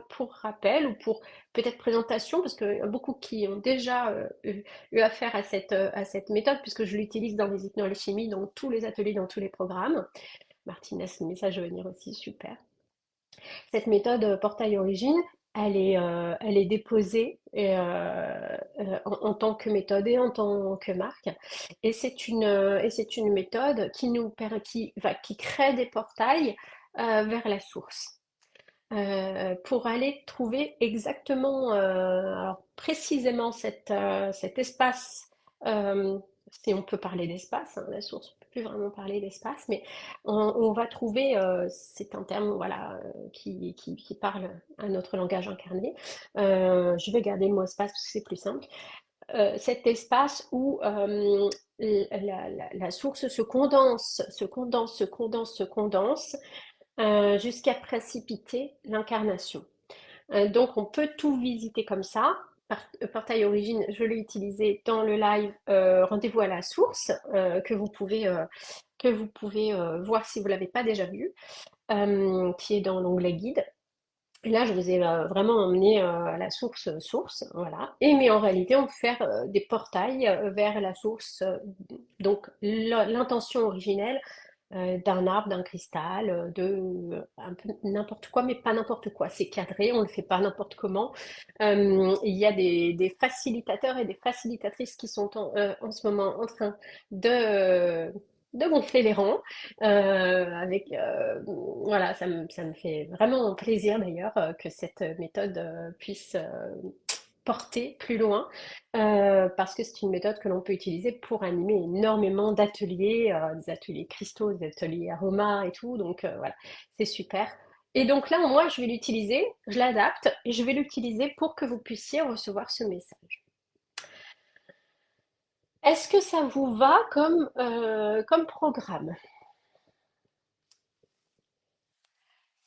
pour rappel ou pour peut-être présentation, parce qu'il y a beaucoup qui ont déjà eu affaire à cette méthode, puisque je l'utilise dans les hypnoalchimies, dans tous les ateliers, dans tous les programmes. Martinez, le message à venir aussi, super. Cette méthode portail origine, elle est déposée en tant que méthode et en tant que marque. Et c'est une méthode qui crée des portails vers la source. Pour aller trouver exactement, alors précisément cet espace, euh, si on peut parler d'espace, hein, la source, on peut plus vraiment parler d'espace, mais on va trouver, c'est un terme voilà, qui parle à notre langage incarné. Je vais garder le mot espace parce que c'est plus simple. Cet espace où la source se condense, se condense, se condense, se condense, jusqu'à précipiter l'incarnation. Donc on peut tout visiter comme ça. Portail Origine, je l'ai utilisé dans le live Rendez-vous à la source, que vous pouvez voir si vous ne l'avez pas déjà vu, qui est dans l'onglet guide. Et là, je vous ai vraiment emmené à la source, voilà. Et mais en réalité, on peut faire des portails vers la source. Donc l'intention originelle d'un arbre, d'un cristal, un peu n'importe quoi, mais pas n'importe quoi. C'est cadré, on ne le fait pas n'importe comment. Il y a des facilitateurs et des facilitatrices qui sont en ce moment en train de gonfler les rangs. Voilà, ça me fait vraiment plaisir d'ailleurs que cette méthode puisse porter plus loin, parce que c'est une méthode que l'on peut utiliser pour animer énormément d'ateliers, des ateliers cristaux, des ateliers aromas et tout, donc voilà, c'est super. Et donc là, moi, je vais l'utiliser, je l'adapte et je vais l'utiliser pour que vous puissiez recevoir ce message. Est-ce que ça vous va comme programme?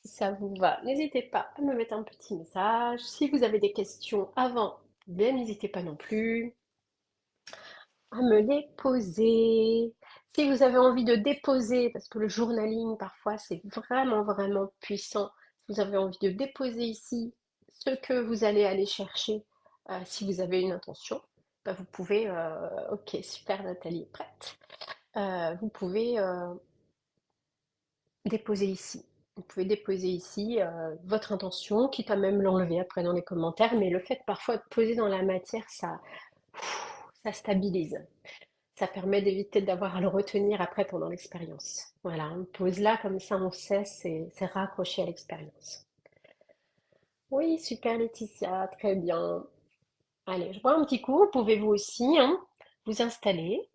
Si ça vous va, n'hésitez pas à me mettre un petit message. Si vous avez des questions avant, bien n'hésitez pas non plus à me les poser. Si vous avez envie de déposer, parce que le journaling parfois c'est vraiment vraiment puissant, si vous avez envie de déposer ici ce que vous allez aller chercher, si vous avez une intention, bah, vous pouvez, ok, super Nathalie, prête. Vous pouvez déposer ici. Vous pouvez déposer ici votre intention, quitte à même l'enlever après dans les commentaires, mais le fait parfois de poser dans la matière, ça stabilise. Ça permet d'éviter d'avoir à le retenir après pendant l'expérience. Voilà, on pose là comme ça, on sait, c'est raccroché à l'expérience. Oui, super Laetitia, très bien. Allez, je bois un petit coup, vous pouvez vous aussi hein, vous installer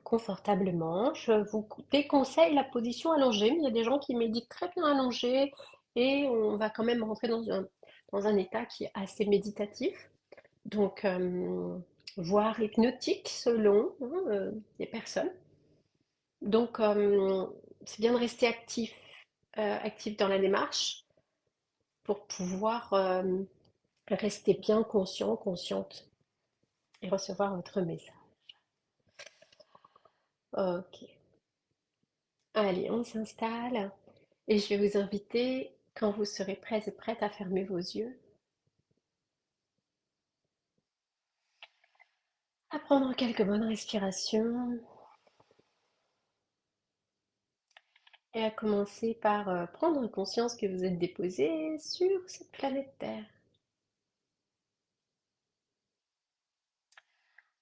confortablement. Je vous déconseille la position allongée, mais il y a des gens qui méditent très bien allongés et on va quand même rentrer dans un état qui est assez méditatif. Donc, voire hypnotique selon les personnes. Donc, c'est bien de rester actif, actif dans la démarche pour pouvoir rester bien conscient, consciente et recevoir votre message. Ok. Allez, on s'installe et je vais vous inviter, quand vous serez prêts et prête, à fermer vos yeux, à prendre quelques bonnes respirations et à commencer par prendre conscience que vous êtes déposé sur cette planète Terre.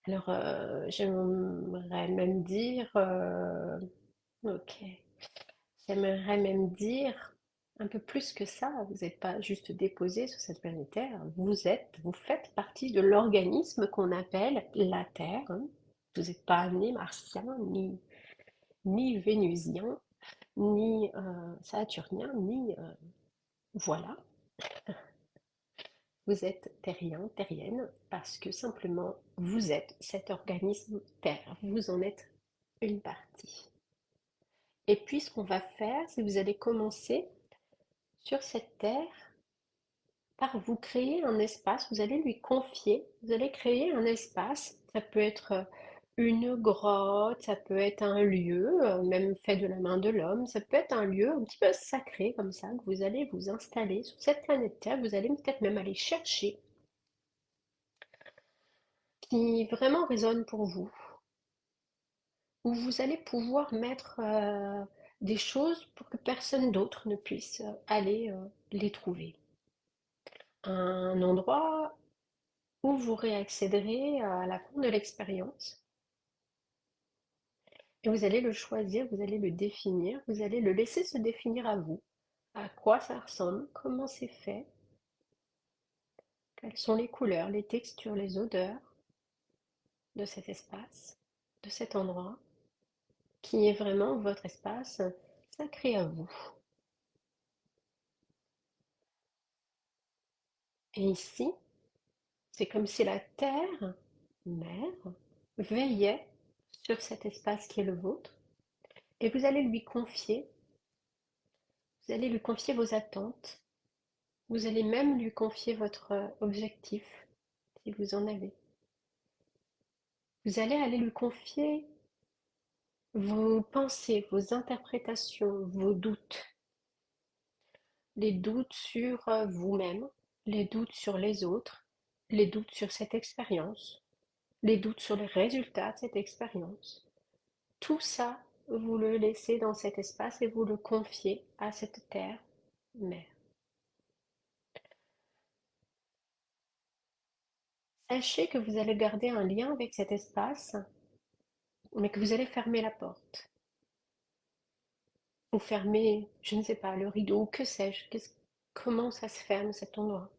Alors, j'aimerais même dire, ok, j'aimerais même dire un peu plus que ça. Vous n'êtes pas juste déposé sur cette planète Terre. Vous faites partie de l'organisme qu'on appelle la Terre, hein. Vous n'êtes pas né martien, ni vénusien, ni saturnien, ni voilà. Vous êtes terrien, terrienne, parce que simplement vous êtes cet organisme Terre. Vous en êtes une partie. Et puis ce qu'on va faire, c'est que vous allez commencer sur cette terre par vous créer un espace, vous allez lui confier, vous allez créer un espace, ça peut être une grotte, ça peut être un lieu, même fait de la main de l'homme, ça peut être un lieu un petit peu sacré comme ça, que vous allez vous installer sur cette planète Terre, vous allez peut-être même aller chercher, qui vraiment résonne pour vous, où vous allez pouvoir mettre des choses pour que personne d'autre ne puisse aller les trouver. Un endroit où vous réaccéderez à la fin de l'expérience. Et vous allez le choisir, vous allez le définir, vous allez le laisser se définir à vous. À quoi ça ressemble, comment c'est fait, quelles sont les couleurs, les textures, les odeurs de cet espace, de cet endroit, qui est vraiment votre espace sacré à vous. Et ici, c'est comme si la terre, mère, veillait sur cet espace qui est le vôtre, et vous allez lui confier vos attentes, vous allez même lui confier votre objectif, si vous en avez. Vous allez aller lui confier vos pensées, vos interprétations, vos doutes, les doutes sur vous-même, les doutes sur les autres, les doutes sur cette expérience, les doutes sur les résultats de cette expérience. Tout ça, vous le laissez dans cet espace et vous le confiez à cette terre-mère. Sachez que vous allez garder un lien avec cet espace, mais que vous allez fermer la porte. Ou fermer, je ne sais pas, le rideau, que sais-je, comment ça se ferme cet endroit.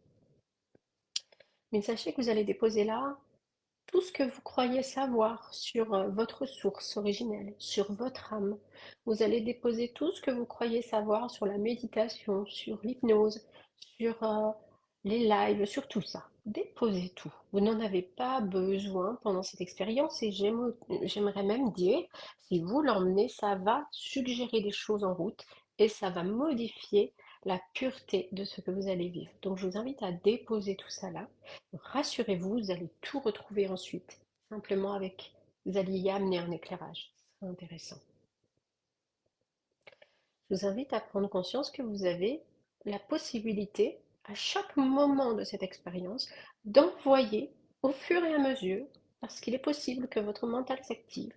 Mais sachez que vous allez déposer là tout ce que vous croyez savoir sur votre source originelle, sur votre âme. Vous allez déposer tout ce que vous croyez savoir sur la méditation, sur l'hypnose, sur les lives, sur tout ça. Déposez tout. Vous n'en avez pas besoin pendant cette expérience et j'aimerais même dire, si vous l'emmenez, ça va suggérer des choses en route et ça va modifier la pureté de ce que vous allez vivre. Donc je vous invite à déposer tout ça là. Rassurez-vous, vous allez tout retrouver ensuite, simplement avec, vous allez y amener un éclairage. C'est intéressant. Je vous invite à prendre conscience que vous avez la possibilité, à chaque moment de cette expérience, d'envoyer au fur et à mesure, parce qu'il est possible que votre mental s'active,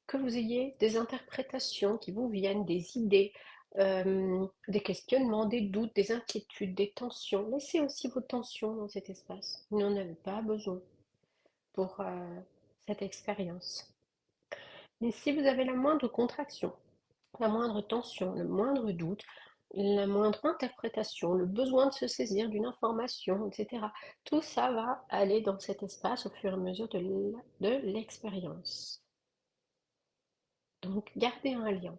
que vous ayez des interprétations qui vous viennent, des idées, des questionnements, des doutes, des inquiétudes, des tensions. Laissez aussi vos tensions dans cet espace. Vous n'en avez pas besoin pour cette expérience. Mais si vous avez la moindre contraction, la moindre tension, le moindre doute, la moindre interprétation, le besoin de se saisir d'une information, etc., tout ça va aller dans cet espace au fur et à mesure de l'expérience. Donc, gardez un lien.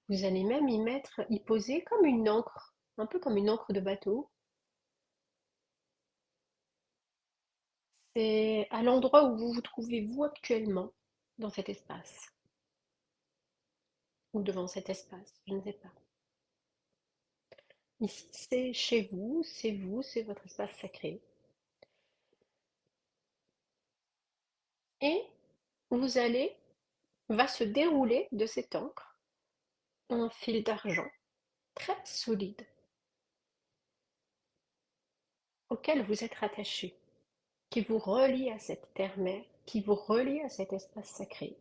Vous allez même y poser comme une encre, un peu comme une encre de bateau. C'est à l'endroit où vous vous trouvez vous actuellement dans cet espace, ou devant cet espace, je ne sais pas. Ici, c'est chez vous, c'est votre espace sacré. Et va se dérouler de cette encre un fil d'argent très solide auquel vous êtes rattaché, qui vous relie à cette terre-mère, qui vous relie à cet espace sacré.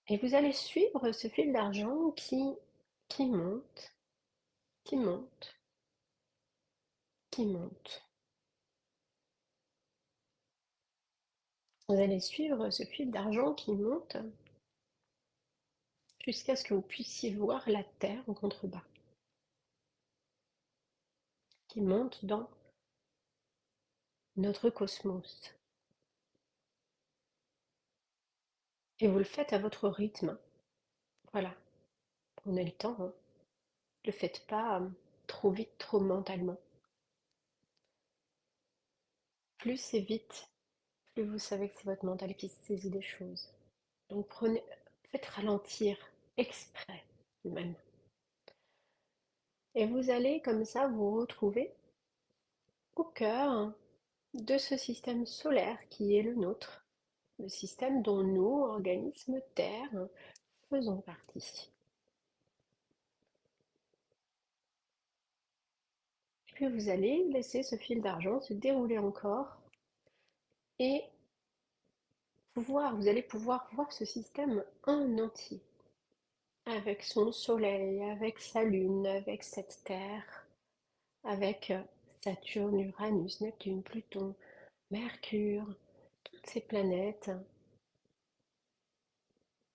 Et vous allez suivre ce fil d'argent qui monte, qui monte, qui monte. Vous allez suivre ce fil d'argent qui monte jusqu'à ce que vous puissiez voir la terre en contrebas, qui monte dans notre cosmos. Et vous le faites à votre rythme. Voilà, prenez le temps, hein. Ne le faites pas trop vite, trop mentalement. Plus c'est vite, plus vous savez que c'est votre mental qui saisit des choses. Donc faites ralentir exprès même. Et vous allez comme ça vous retrouver au cœur de ce système solaire qui est le nôtre, le système dont nous, organismes Terre, faisons partie. Puis vous allez laisser ce fil d'argent se dérouler encore et vous allez pouvoir voir ce système en entier, avec son soleil, avec sa lune, avec cette Terre, avec Saturne, Uranus, Neptune, Pluton, Mercure, toutes ces planètes,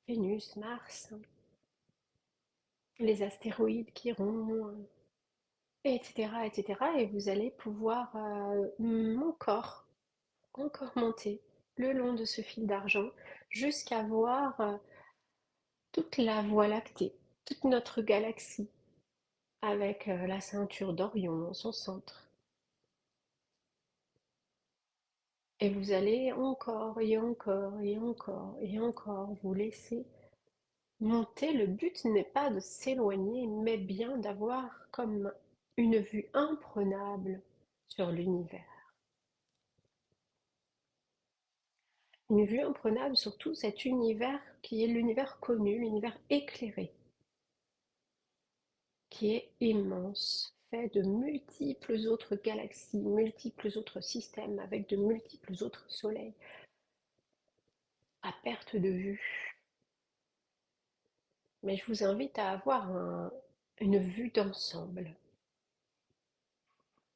Vénus, Mars, les astéroïdes qui Chiron, etc., etc. Et vous allez pouvoir encore monter le long de ce fil d'argent jusqu'à voir toute la Voie lactée, toute notre galaxie, avec la ceinture d'Orion en son centre. Et vous allez encore et encore et encore et encore vous laisser monter. Le but n'est pas de s'éloigner, mais bien d'avoir comme une vue imprenable sur l'univers. Une vue imprenable sur tout cet univers qui est l'univers connu, l'univers éclairé, qui est immense, fait de multiples autres galaxies, multiples autres systèmes, avec de multiples autres soleils, à perte de vue. Mais je vous invite à avoir une vue d'ensemble.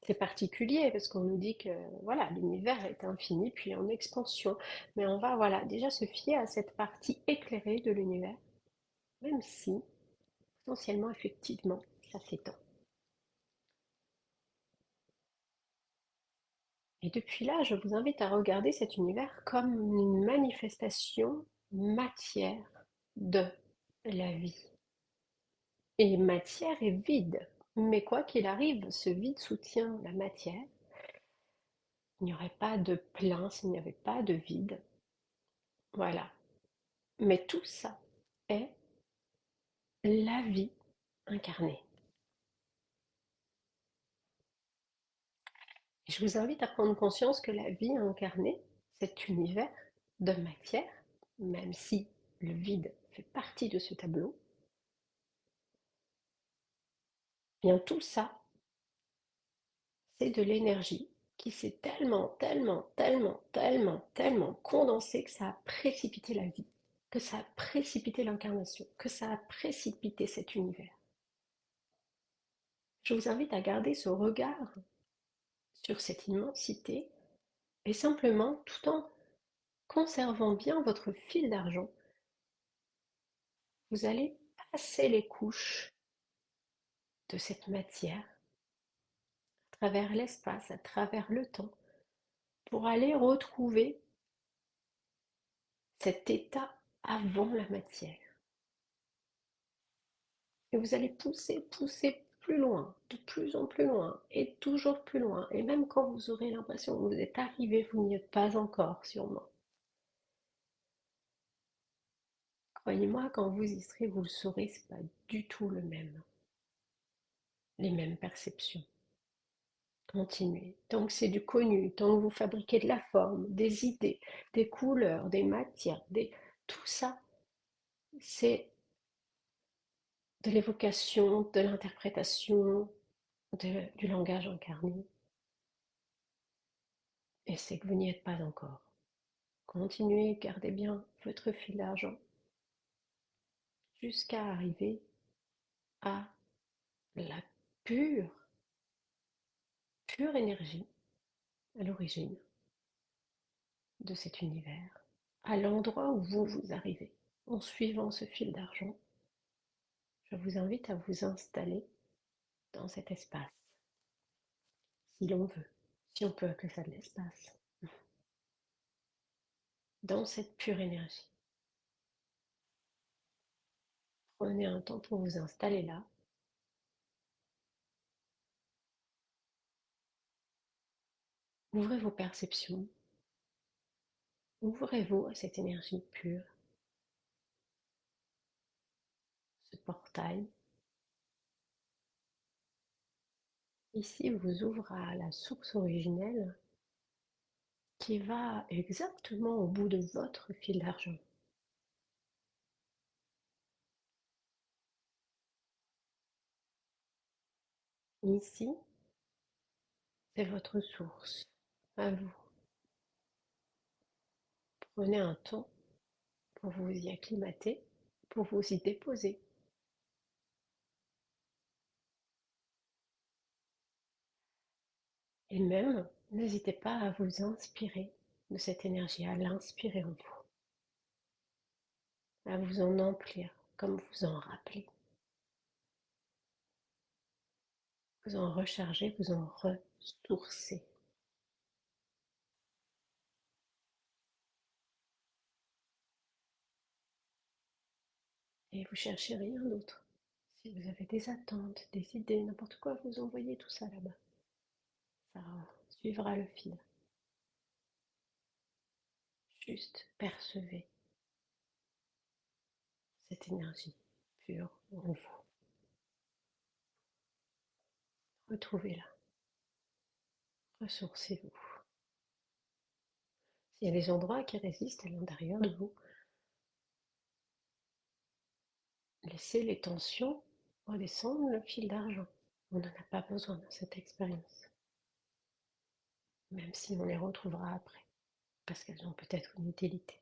C'est particulier parce qu'on nous dit que voilà, l'univers est infini puis en expansion. Mais on va voilà, déjà se fier à cette partie éclairée de l'univers, même si potentiellement, effectivement, ça s'étend. Et depuis là, je vous invite à regarder cet univers comme une manifestation matière de la vie. Et matière est vide. Mais quoi qu'il arrive, ce vide soutient la matière. Il n'y aurait pas de plein s'il n'y avait pas de vide. Voilà. Mais tout ça est la vie incarnée. Et je vous invite à prendre conscience que la vie incarnée, cet univers de matière, même si le vide fait partie de ce tableau, bien tout ça, c'est de l'énergie qui s'est tellement condensée que ça a précipité la vie, que ça a précipité l'incarnation, que ça a précipité cet univers. Je vous invite à garder ce regard sur cette immensité et simplement, tout en conservant bien votre fil d'argent, vous allez passer les couches de cette matière à travers l'espace, à travers le temps, pour aller retrouver cet état avant la matière. Et vous allez pousser plus loin, de plus en plus loin, et toujours plus loin. Et même quand vous aurez l'impression que vous êtes arrivé, vous n'y êtes pas encore, sûrement. Croyez-moi, quand vous y serez, vous le saurez, c'est pas du tout le même. Les mêmes perceptions. Continuez. Tant que c'est du connu, tant que vous fabriquez de la forme, des idées, des couleurs, des matières, tout ça, c'est de l'évocation, de l'interprétation, du langage incarné. Et c'est que vous n'y êtes pas encore. Continuez, gardez bien votre fil d'argent jusqu'à arriver à la pure, pure énergie à l'origine de cet univers, à l'endroit où vous arrivez. En suivant ce fil d'argent, je vous invite à vous installer dans cet espace, si l'on veut, si on peut appeler ça de l'espace, dans cette pure énergie. Prenez un temps pour vous installer là. Ouvrez vos perceptions, ouvrez-vous à cette énergie pure, ce portail. Ici vous ouvre à la source originelle qui va exactement au bout de votre fil d'argent. Ici, c'est votre source. À vous. Prenez un temps pour vous y acclimater, pour vous y déposer. Et même, n'hésitez pas à vous inspirer de cette énergie, à l'inspirer en vous, à vous en emplir, comme vous en rappelez, vous en recharger, vous en ressourcer. Et vous cherchez rien d'autre. Si vous avez des attentes, des idées, n'importe quoi, vous envoyez tout ça là-bas. Ça suivra le fil. Juste percevez cette énergie pure en vous. Retrouvez-la. Ressourcez-vous. S'il y a des endroits qui résistent à l'intérieur de vous, laissez les tensions redescendre le fil d'argent. On n'en a pas besoin dans cette expérience, même si on les retrouvera après, parce qu'elles ont peut-être une utilité.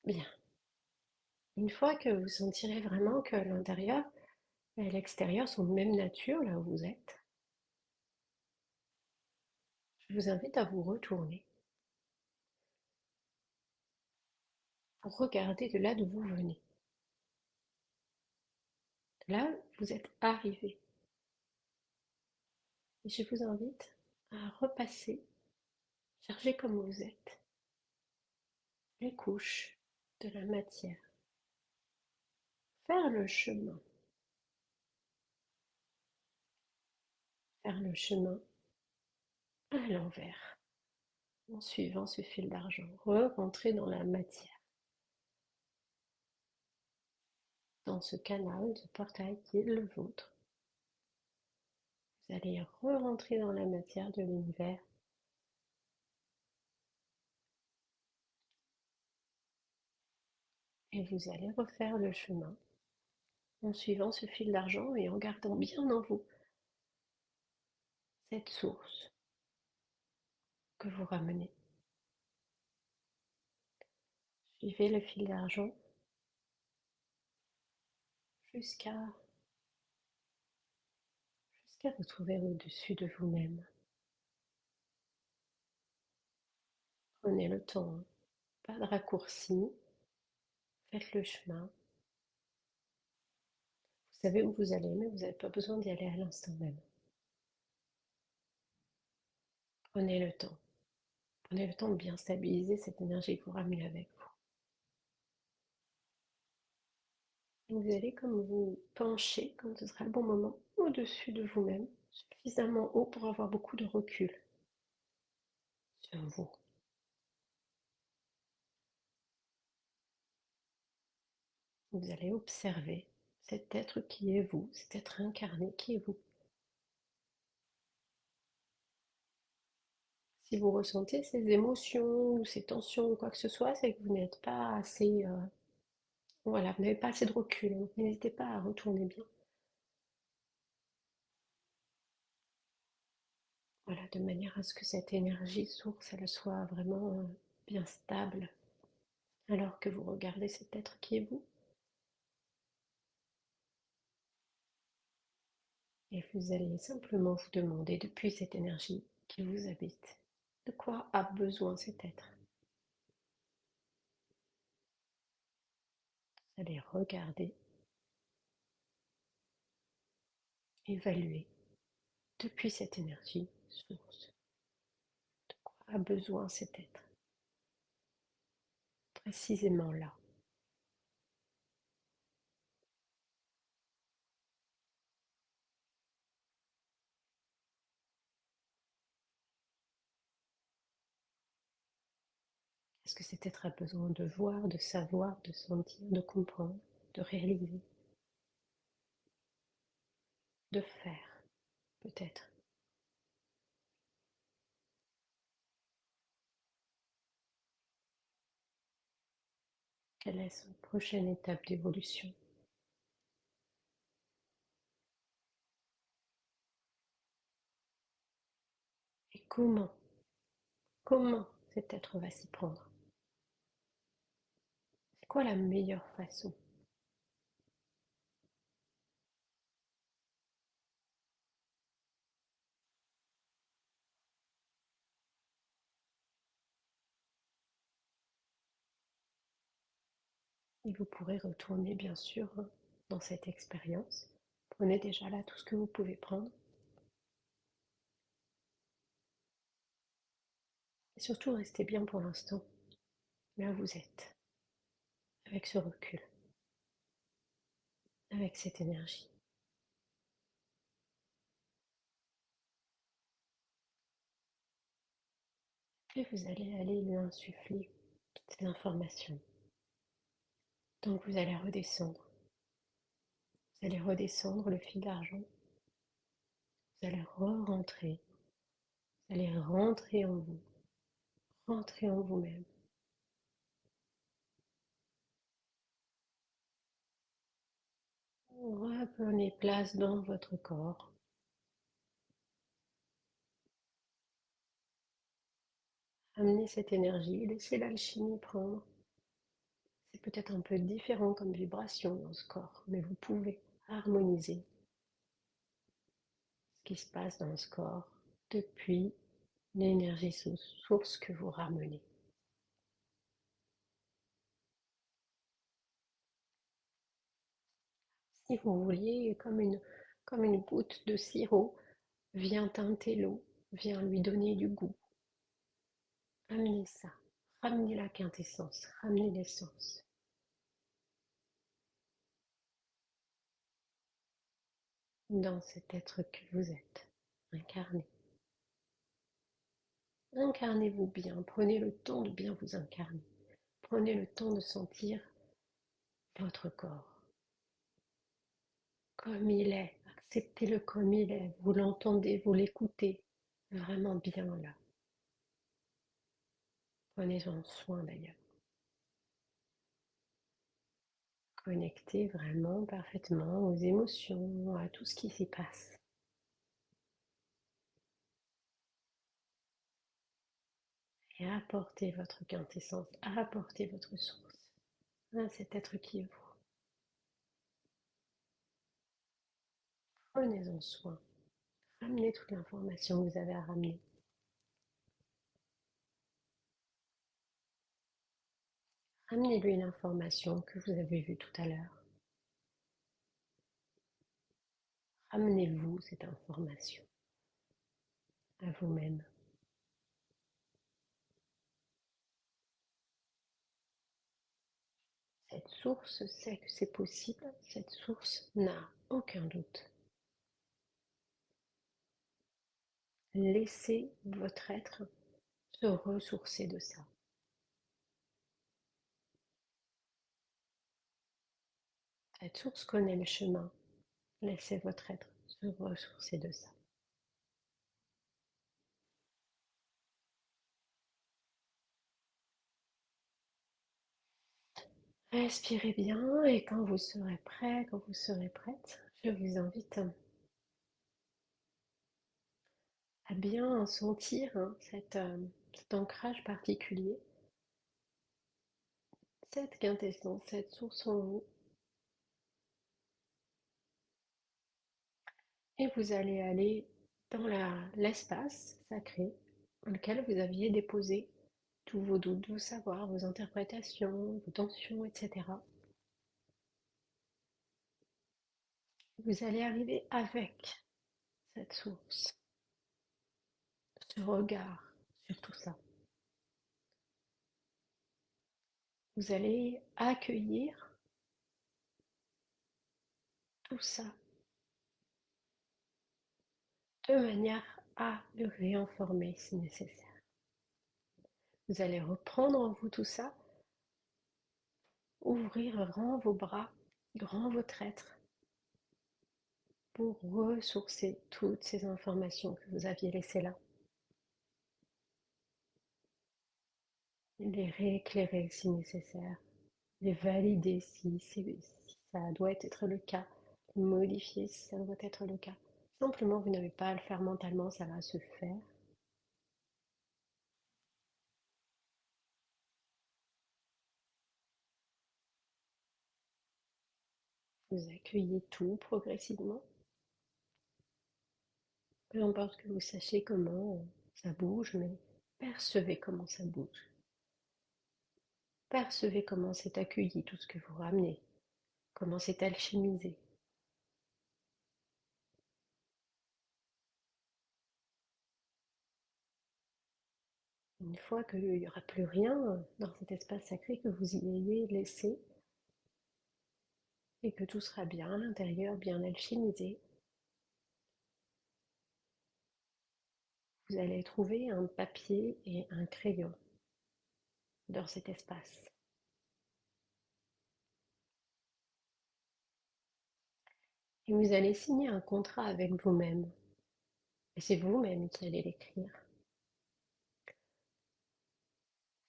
Bien. Une fois que vous sentirez vraiment que l'intérieur et l'extérieur sont de même nature là où vous êtes, je vous invite à vous retourner pour regarder de là d'où vous venez. De là, vous êtes arrivé. Et je vous invite à repasser, chercher comme vous êtes, les couches de la matière, faire le chemin, faire le chemin à l'envers, en suivant ce fil d'argent, re-rentrer dans la matière, dans ce canal, ce portail qui est le vôtre. Vous allez re-rentrer dans la matière de l'univers et vous allez refaire le chemin en suivant ce fil d'argent et en gardant bien en vous cette source que vous ramenez. Suivez le fil d'argent jusqu'à vous trouver au-dessus de vous-même. Prenez le temps, hein. Pas de raccourci, faites le chemin. Vous savez où vous allez, mais vous n'avez pas besoin d'y aller à l'instant même. Prenez le temps. Prenez le temps de bien stabiliser cette énergie que vous ramenez avec vous. Vous allez comme vous pencher, quand ce sera le bon moment, au-dessus de vous-même, suffisamment haut pour avoir beaucoup de recul sur vous. Vous allez observer cet être qui est vous, cet être incarné qui est vous. Si vous ressentez ces émotions ou ces tensions ou quoi que ce soit, c'est que vous n'êtes pas assez, voilà, vous n'avez pas assez de recul. Donc n'hésitez pas à retourner bien. Voilà, de manière à ce que cette énergie source, elle soit vraiment bien stable, alors que vous regardez cet être qui est vous. Et vous allez simplement vous demander, depuis cette énergie qui vous habite, de quoi a besoin cet être. Vous allez regarder, évaluer, depuis cette énergie source, de quoi a besoin cet être, précisément là. Est-ce que cet être a besoin de voir, de savoir, de sentir, de comprendre, de réaliser, de faire, peut-être? Quelle est son prochaine étape d'évolution? Et comment cet être va s'y prendre? C'est quoi la meilleure façon? Et vous pourrez retourner bien sûr dans cette expérience. Prenez déjà là tout ce que vous pouvez prendre. Et surtout restez bien pour l'instant, là où vous êtes, avec ce recul, avec cette énergie. Puis vous allez aller lui insuffler toutes ces informations. Donc vous allez redescendre. Vous allez redescendre le fil d'argent. Vous allez re-rentrer. Vous allez rentrer en vous. Rentrer en vous-même. Reprenez place dans votre corps. Amenez cette énergie. Laissez l'alchimie prendre. C'est peut-être un peu différent comme vibration dans ce corps, mais vous pouvez harmoniser ce qui se passe dans ce corps depuis l'énergie source que vous ramenez. Si vous vouliez, comme une goutte de sirop vient teinter l'eau, vient lui donner du goût, ramenez ça, ramenez la quintessence, ramenez l'essence dans cet être que vous êtes. Incarnez. Incarnez-vous bien, prenez le temps de bien vous incarner. Prenez le temps de sentir votre corps comme il est. Acceptez-le comme il est. Vous l'entendez, vous l'écoutez vraiment bien là. Prenez-en soin d'ailleurs. Connectez vraiment parfaitement aux émotions, à tout ce qui s'y passe. Et apportez votre quintessence, apportez votre source à cet être qui est vous. Prenez-en soin. Ramenez toute l'information que vous avez à ramener. Ramenez-lui l'information que vous avez vue tout à l'heure. Ramenez-vous cette information à vous-même. Cette source sait que c'est possible, cette source n'a aucun doute. Laissez votre être se ressourcer de ça. Cette source connaît le chemin. Laissez votre être se ressourcer de ça. Respirez bien et quand vous serez prêt, quand vous serez prête, je vous invite à bien sentir cet ancrage particulier, cette quintessence, cette source en vous. Et vous allez aller dans l'espace sacré dans lequel vous aviez déposé tous vos doutes, vos savoirs, vos interprétations, vos tensions, etc. Vous allez arriver avec cette source, ce regard sur tout ça. Vous allez accueillir tout ça de manière à le réinformer si nécessaire. Vous allez reprendre en vous tout ça, ouvrir grand vos bras, grand votre être, pour ressourcer toutes ces informations que vous aviez laissées là. Les rééclairer si nécessaire. et valider si ça doit être le cas, modifier si ça doit être le cas. Simplement, vous n'avez pas à le faire mentalement, ça va se faire. Vous accueillez tout progressivement, peu importe que vous sachiez comment ça bouge, mais percevez comment ça bouge. Percevez comment c'est accueilli tout ce que vous ramenez, comment c'est alchimisé. Une fois qu'il n'y aura plus rien dans cet espace sacré que vous y ayez laissé et que tout sera bien à l'intérieur, bien alchimisé, vous allez trouver un papier et un crayon dans cet espace. Et vous allez signer un contrat avec vous-même. Et c'est vous-même qui allez l'écrire.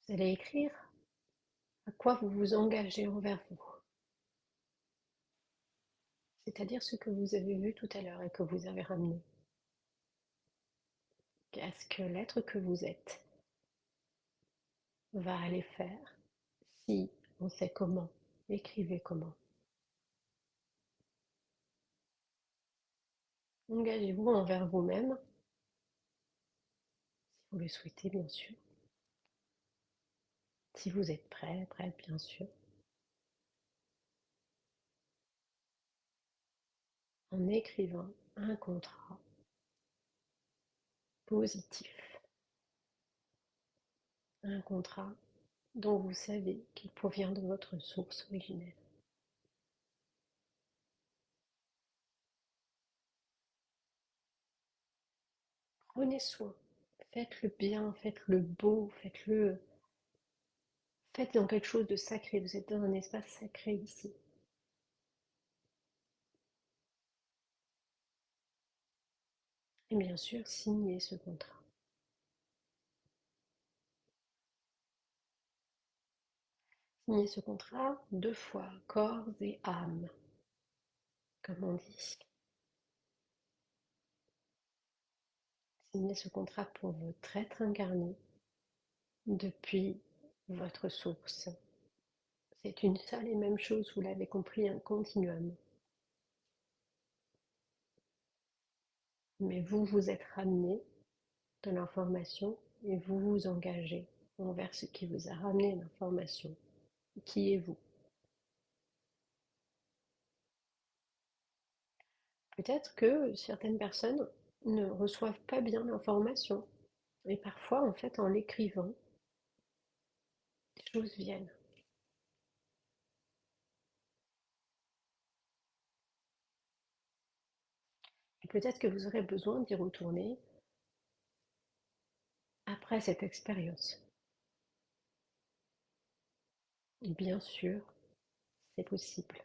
Vous allez écrire à quoi vous vous engagez envers vous. C'est-à-dire ce que vous avez vu tout à l'heure et que vous avez ramené. Qu'est-ce que l'être que vous êtes va aller faire si on sait comment? Écrivez comment. Engagez-vous envers vous-même, si vous le souhaitez bien sûr. Si vous êtes prêt, prête bien sûr. En écrivant un contrat positif. Un contrat dont vous savez qu'il provient de votre source originelle. Prenez soin, faites le bien, faites le beau, faites dans quelque chose de sacré. Vous êtes dans un espace sacré ici. Et bien sûr, signez ce contrat. Signez ce contrat 2 fois, corps et âme, comme on dit. Signez ce contrat pour votre être incarné depuis votre source. C'est une seule et même chose, vous l'avez compris, un continuum. Mais vous vous êtes ramené de l'information et vous vous engagez envers ce qui vous a ramené l'information. Qui est-vous? Peut-être que certaines personnes ne reçoivent pas bien l'information. Et parfois, en fait, en l'écrivant, des choses viennent. Et peut-être que vous aurez besoin d'y retourner après cette expérience. Et bien sûr, c'est possible.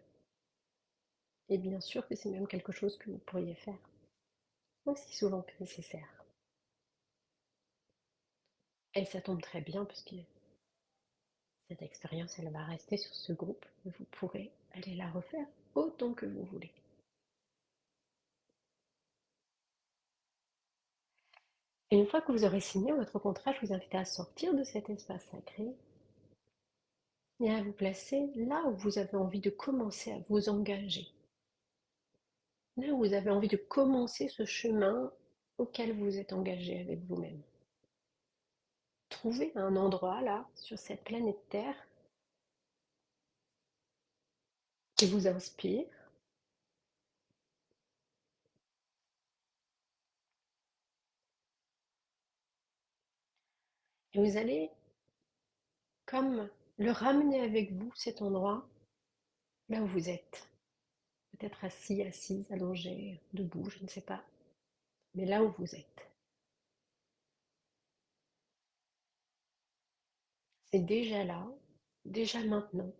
Et bien sûr que c'est même quelque chose que vous pourriez faire aussi souvent que nécessaire. Et ça tombe très bien parce que cette expérience, elle va rester sur ce groupe. Vous pourrez aller la refaire autant que vous voulez. Et une fois que vous aurez signé votre contrat, je vous invite à sortir de cet espace sacré et à vous placer là où vous avez envie de commencer à vous engager. Là où vous avez envie de commencer ce chemin auquel vous êtes engagé avec vous-même. Trouvez un endroit là, sur cette planète Terre, qui vous inspire et vous allez comme le ramener avec vous, cet endroit, là où vous êtes. Peut-être assis, assise, allongé, debout, je ne sais pas. Mais là où vous êtes. C'est déjà là, déjà maintenant,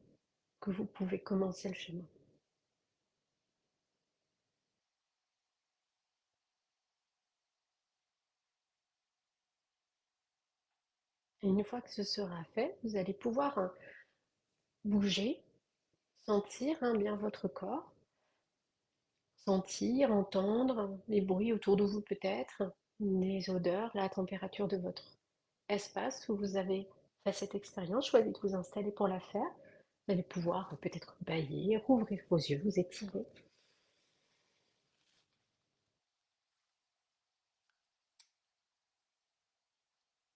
que vous pouvez commencer le chemin. Et une fois que ce sera fait, vous allez pouvoir bouger, sentir hein, bien votre corps, sentir, entendre les bruits autour de vous peut-être, les odeurs, la température de votre espace où vous avez fait cette expérience, choisi de vous installer pour la faire. Vous allez pouvoir peut-être bâillir, ouvrir vos yeux, vous étirer.